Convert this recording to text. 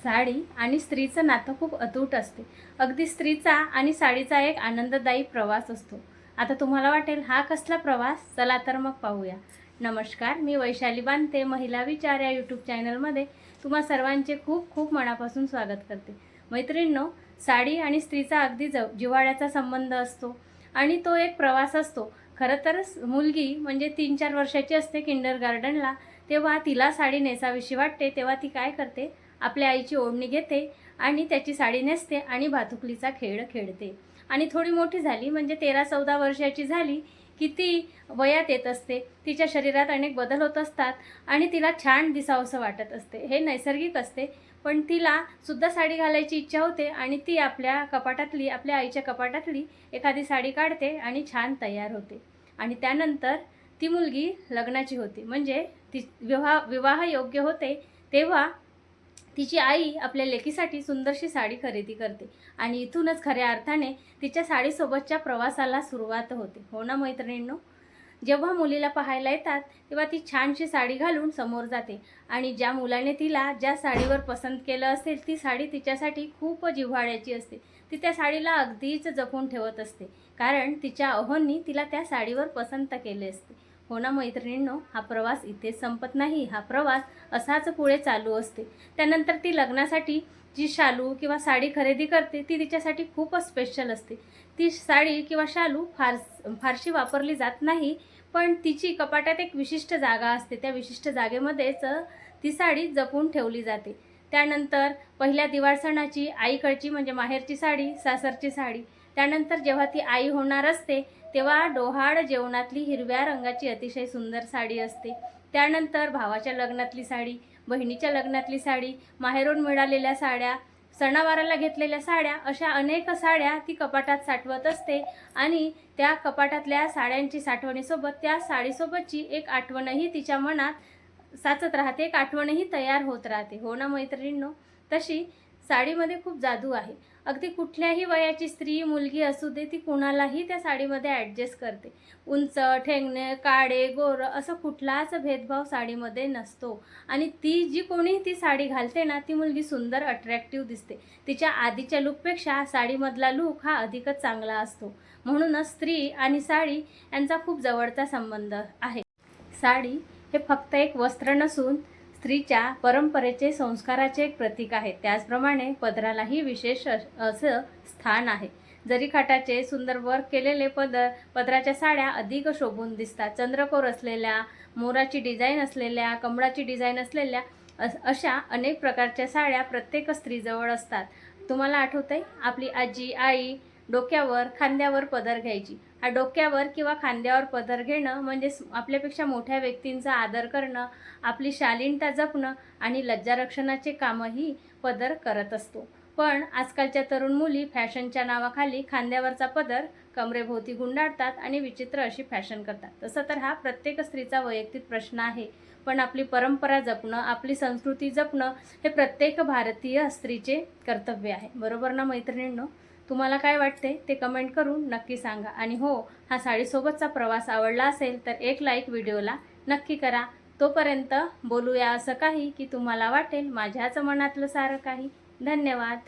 साडी आणि स्त्रीचं नातं खूप अतूट असते. अगदी स्त्रीचा आणि साडीचा एक आनंददायी प्रवास असतो. आता तुम्हाला वाटेल हा कसला प्रवास? चला तर मग पाहूया. नमस्कार, मी वैशाली बांते, महिला विचार या यूट्यूब चॅनलमध्ये तुम्हा सर्वांचे खूप खूप मनापासून स्वागत करते. मैत्रिणींनो, साडी आणि स्त्रीचा अगदी जिव्हाळ्याचा संबंध असतो आणि तो एक प्रवास असतो. खरं तर मुलगी म्हणजे 3-4 वर्षाची असते किंडरगार्टनला, तेव्हा तिला साडी नेसावीशी वाटते. तेव्हा ती काय करते? आपल्या आईची ओढणी घेते आणि त्याची साडी नेसते आणि भातुकलीचा खेळ खेळते. आणि थोडी मोठी झाली म्हणजे 13-14 वर्षाची झाली की ती वयात येत असते. तिच्या शरीरात अनेक बदल होत असतात आणि तिला छान दिसावंसं वाटत असते. हे नैसर्गिक असते. पण तिला सुद्धा साडी घालायची इच्छा होते आणि ती आपल्या कपाटातली, आपल्या आईच्या कपाटातली एखादी साडी काढते आणि छान तयार होते. आणि त्यानंतर ती मुलगी लग्नाची होते, म्हणजे ती विवाह योग्य होते. तेव्हा तिची आई आपल्या लेकीसाठी सुंदरशी साडी खरेदी करते आणि इथूनच खऱ्या अर्थाने तिच्या साडीसोबतच्या प्रवासाला सुरुवात होते. हो ना मैत्रिणींनो? जेव्हा मुलीला पाहायला येतात तेव्हा ती छानशी साडी घालून समोर जाते आणि ज्या मुलाने तिला ज्या साडीवर पसंत केलं असेल ती साडी तिच्यासाठी खूप जिव्हाळ्याची असते. ती त्या साडीला अगदीच जपून ठेवत असते, कारण तिच्या अहोंनी तिला त्या साडीवर पसंत केले असते. हो ना मैत्रिणींनो, हा प्रवास इथेच संपत नाही. हा प्रवास असाच पुढे चालू असते. त्यानंतर ती लग्नासाठी जी शालू किंवा साडी खरेदी करते ती तिच्यासाठी खूपच स्पेशल असते. ती साडी किंवा शालू फारशी वापरली जात नाही, पण तिची कपाटात एक विशिष्ट जागा असते. त्या विशिष्ट जागेमध्येच ती साडी जपून ठेवली जाते. त्यानंतर पहिल्या दिवाळ सणाची आईकडची म्हणजे माहेरची साडी, सासरची साडी. त्यानंतर जेव्हा ती आई होणार असते तेव्हा डोहाळ जेवणातली हिरव्या रंगाची अतिशय सुंदर साडी असते. त्यानंतर भावाच्या लग्नातली साडी, बहिणीच्या लग्नातली साडी, माहेरून मिळालेल्या साड्या, सणावाराला घेतलेल्या साड्या, अशा अनेक साड्या ती कपाटात साठवत असते आणि त्या कपाटातल्या साड्यांची साठवणीसोबत त्या साडीसोबतची एक आठवणही तिच्या मनात साचत राहते, एक आठवणही तयार होत राहते. हो ना मैत्रिणींनो? तशी साडीमध्ये खूप जादू आहे. अगदी कुठल्याही वयाची स्त्री, मुलगी असू दे, ती कुणालाही त्या साडीमध्ये ॲडजस्ट करते. उंच, ठेंगणे, काळे, गोरं असं कुठलाच भेदभाव साडीमध्ये नसतो. आणि जी कोणी ती साडी घालते ना, ती मुलगी सुंदर, अट्रॅक्टिव्ह दिसते. तिच्या आधीच्या लूकपेक्षा साडीमधला लूक हा अधिकच चांगला असतो. म्हणूनच स्त्री आणि साडी यांचा खूप जवळचा संबंध आहे. साडी हे फक्त एक वस्त्र नसून स्त्रीच्या परंपरेचे, संस्काराचे एक प्रतीक आहे. त्याचप्रमाणे पदरालाही विशेष असं स्थान आहे. जरीकाठाचे सुंदर वर्क केलेले पदराच्या साड्या अधिक शोभून दिसतात. चंद्रकोर असलेल्या, मोराची डिझाईन असलेल्या, कमळाची डिझाईन असलेल्या अशा अनेक प्रकारच्या साड्या प्रत्येक स्त्रीजवळ असतात. तुम्हाला आठवतंय, आपली आजी, आई डोक्यावर, खांद्यावर पदर घ्यायची. हा डोक्यावर किंवा खांद्यावर पदर घेणं म्हणजे आपल्यापेक्षा मोठ्या व्यक्तींचा आदर करणं, आपली शालीनता जपणं आणि लज्जारक्षणाचे कामही पदर करत असतो. पण आजकालच्या तरुण मुली फॅशनच्या नावाखाली खांद्यावरचा पदर कमरेभोवती गुंडाळतात आणि विचित्र अशी फॅशन करतात. तसं तर हा प्रत्येक स्त्रीचा वैयक्तिक प्रश्न आहे, पण आपली परंपरा जपणं, आपली संस्कृती जपणं हे प्रत्येक भारतीय स्त्रीचे कर्तव्य आहे. बरोबर ना मैत्रिणींनो? तुम्हाला काय वाटते ते कमेंट करून नक्की सांगा. आणि हो, हा साडीसोबतचा प्रवास आवडला असेल तर एक लाईक व्हिडिओला नक्की करा. तोपर्यंत बोलूया असं काही की तुम्हाला वाटेल माझ्याच मनातलं सारं काही. धन्यवाद.